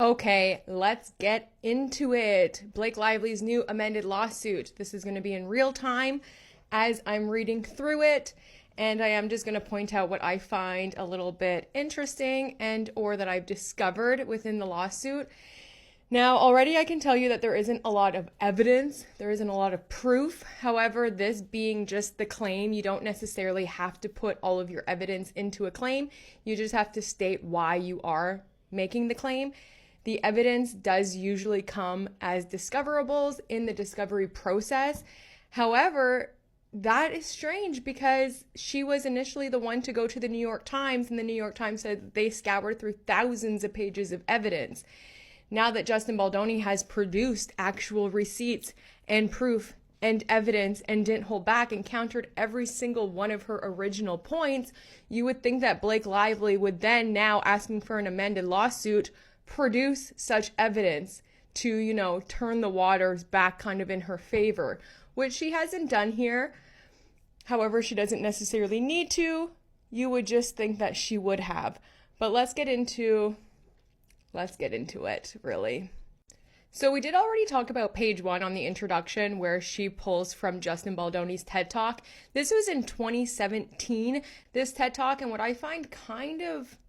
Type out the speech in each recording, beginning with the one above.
Okay, let's get into it. Blake Lively's new amended lawsuit. This is going to be in real time as I'm reading through it, and I am just going to point out what I find a little bit interesting and or that I've discovered within the lawsuit. Now, already I can tell you that there isn't a lot of evidence, there isn't a lot of proof. However, this being just the claim, you don't necessarily have to put all of your evidence into a claim. You just have to state why you are making the claim. The evidence does usually come as discoverables in the discovery process. However, that is strange because she was initially the one to go to the New York Times, and the New York Times said they scoured through thousands of pages of evidence. Now that Justin Baldoni has produced actual receipts and proof and evidence and didn't hold back and countered every single one of her original points, you would think that Blake Lively would then, now asking for an amended lawsuit, produce such evidence to, turn the waters back kind of in her favor, which she hasn't done here. However, she doesn't necessarily need to. You would just think that she would have. But let's get into it, really. So we did already talk about page 1 on the introduction where she pulls from Justin Baldoni's TED Talk. This was in 2017, this TED Talk, and what I find kind of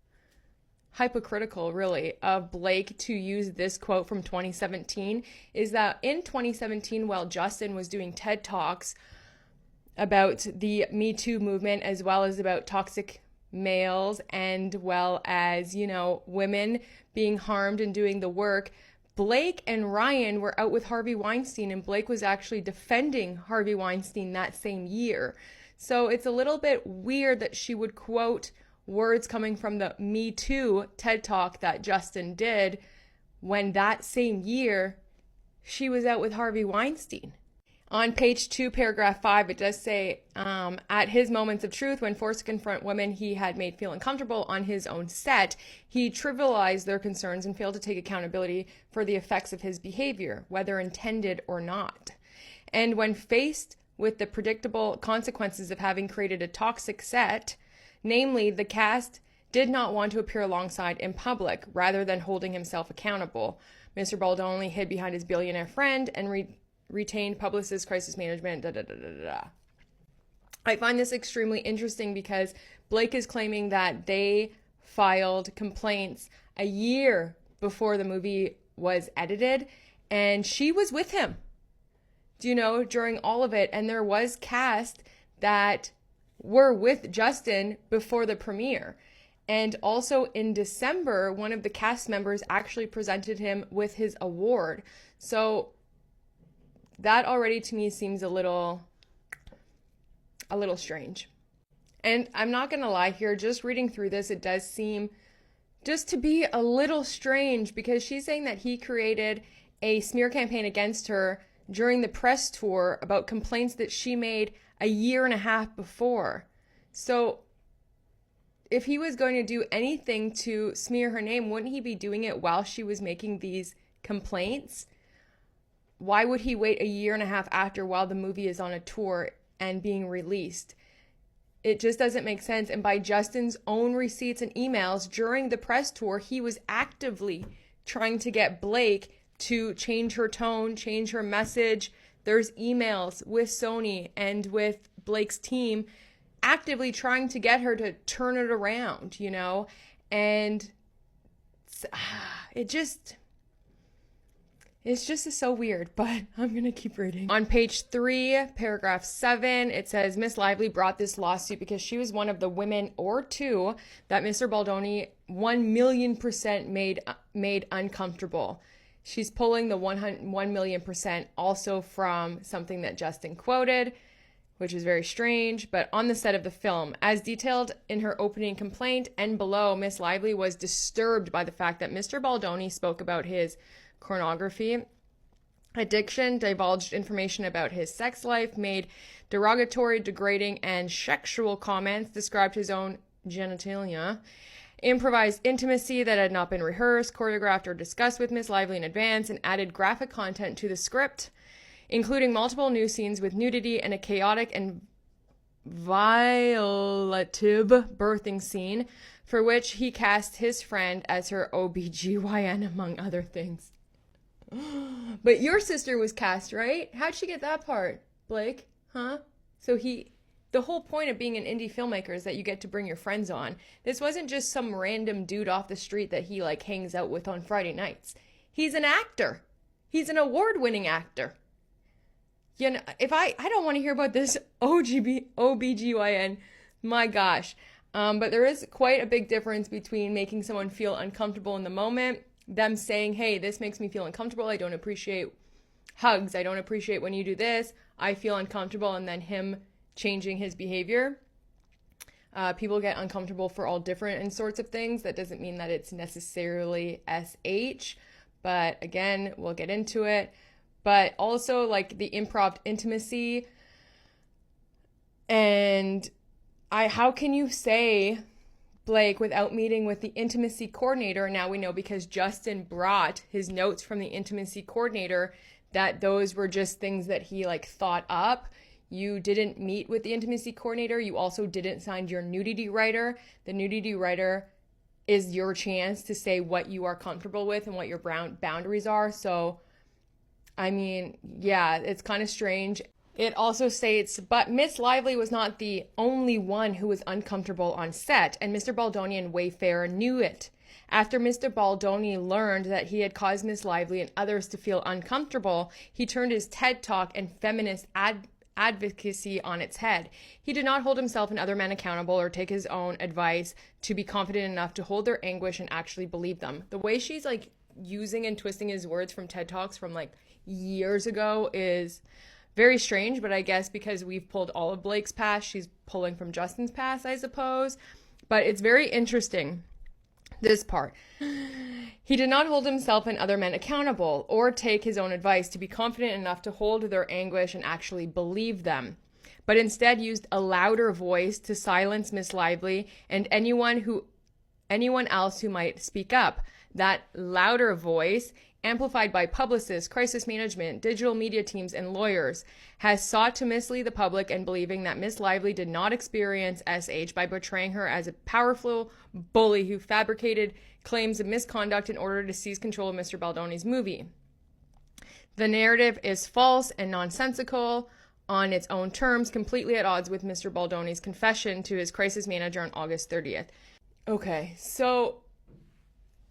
hypocritical, really, of Blake to use this quote from 2017 is that in 2017, while Justin was doing TED Talks about the Me Too movement, as well as about toxic males and well as, women being harmed and doing the work, Blake and Ryan were out with Harvey Weinstein, and Blake was actually defending Harvey Weinstein that same year. So it's a little bit weird that she would quote words coming from the Me Too TED Talk that Justin did when that same year she was out with Harvey Weinstein. On page 2, paragraph 5, it does say, at his moments of truth, when forced to confront women he had made feel uncomfortable on his own set, he trivialized their concerns and failed to take accountability for the effects of his behavior, whether intended or not. And when faced with the predictable consequences of having created a toxic set, namely, the cast did not want to appear alongside in public, rather than holding himself accountable. Mr. Baldoni hid behind his billionaire friend and retained publicist, crisis management, I find this extremely interesting because Blake is claiming that they filed complaints a year before the movie was edited, and she was with him, during all of it. And there was cast that were with Justin before the premiere. And also in December, one of the cast members actually presented him with his award. So that already to me seems a little strange. And I'm not going to lie here, just reading through this, it does seem just to be a little strange because she's saying that he created a smear campaign against her during the press tour about complaints that she made a year and a half before. So if he was going to do anything to smear her name, wouldn't he be doing it while she was making these complaints? Why would he wait a year and a half after while the movie is on a tour and being released? It just doesn't make sense. And by Justin's own receipts and emails during the press tour, he was actively trying to get Blake to change her tone, change her message. There's emails with Sony and with Blake's team actively trying to get her to turn it around, and it's just so weird, but I'm going to keep reading. On page 3, paragraph 7, it says, Miss Lively brought this lawsuit because she was one of the women or two that Mr. Baldoni 1,000,000% made uncomfortable. She's pulling the 1,000,000% also from something that Justin quoted, which is very strange, but on the set of the film. As detailed in her opening complaint and below, Miss Lively was disturbed by the fact that Mr. Baldoni spoke about his pornography addiction, divulged information about his sex life, made derogatory, degrading, and sexual comments, described his own genitalia, improvised intimacy that had not been rehearsed, choreographed, or discussed with Miss Lively in advance, and added graphic content to the script, including multiple new scenes with nudity and a chaotic and violative birthing scene, for which he cast his friend as her OBGYN, among other things. But your sister was cast, right? How'd she get that part, Blake? Huh? So the whole point of being an indie filmmaker is that you get to bring your friends on. This wasn't just some random dude off the street that he like hangs out with on Friday nights. He's an actor. He's an award-winning actor. You know, if I don't want to hear about this OBGYN, my gosh. But there is quite a big difference between making someone feel uncomfortable in the moment, them saying, hey, this makes me feel uncomfortable. I don't appreciate hugs. I don't appreciate when you do this. I feel uncomfortable. And then him changing his behavior. People get uncomfortable for all different sorts of things. That doesn't mean that it's necessarily SH. But again, we'll get into it. But also like the improv intimacy. And how can you say, Blake, without meeting with the intimacy coordinator? Now we know because Justin brought his notes from the intimacy coordinator that those were just things that he like thought up. You didn't meet with the intimacy coordinator. You also didn't sign your nudity writer. The nudity writer is your chance to say what you are comfortable with and what your boundaries are. So, I mean, yeah, it's kind of strange. It also states, but Miss Lively was not the only one who was uncomfortable on set, and Mr. Baldoni and Wayfarer knew it. After Mr. Baldoni learned that he had caused Miss Lively and others to feel uncomfortable, he turned his TED Talk and feminist advocacy on its head. He did not hold himself and other men accountable or take his own advice to be confident enough to hold their anguish and actually believe them. The way she's like using and twisting his words from TED Talks from like years ago is very strange, but I guess because we've pulled all of Blake's past, she's pulling from Justin's past, I suppose. But it's very interesting, this part. He did not hold himself and other men accountable or take his own advice to be confident enough to hold their anguish and actually believe them, but instead used a louder voice to silence Miss Lively and anyone else who might speak up. That louder voice, amplified by publicists, crisis management, digital media teams, and lawyers, has sought to mislead the public and believing that Miss Lively did not experience SH by portraying her as a powerful bully who fabricated claims of misconduct in order to seize control of Mr. Baldoni's movie. The narrative is false and nonsensical on its own terms, completely at odds with Mr. Baldoni's confession to his crisis manager on August 30th. Okay, so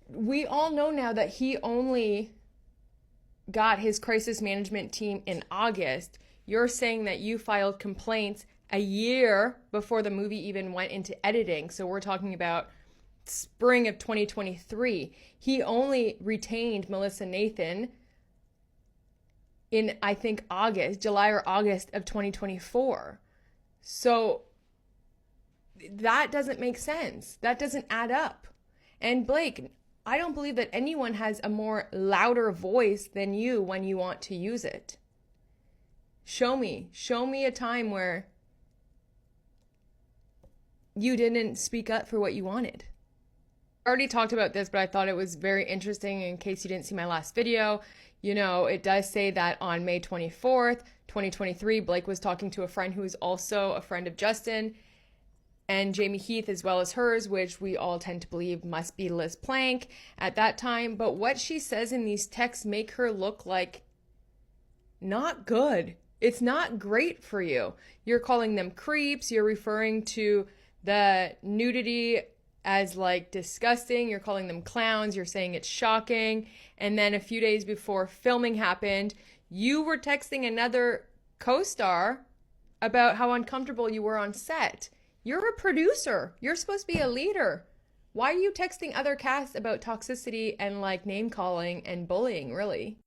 we all know now that he only got his crisis management team in August. You're saying that you filed complaints a year before the movie even went into editing. So we're talking about spring of 2023. He only retained Melissa Nathan in, I think, July or August of 2024. So that doesn't make sense. That doesn't add up. And Blake, I don't believe that anyone has a more louder voice than you when you want to use it. Show me a time where you didn't speak up for what you wanted. I already talked about this, but I thought it was very interesting in case you didn't see my last video. You know, it does say that on May 24th, 2023, Blake was talking to a friend who is also a friend of Justin and Jamie Heath, as well as hers, which we all tend to believe must be Liz Plank at that time. But what she says in these texts make her look like not good. It's not great for you. You're calling them creeps. You're referring to the nudity as like disgusting. You're calling them clowns. You're saying it's shocking. And then a few days before filming happened, you were texting another co-star about how uncomfortable you were on set. You're a producer. You're supposed to be a leader. Why are you texting other casts about toxicity and like name calling and bullying, really?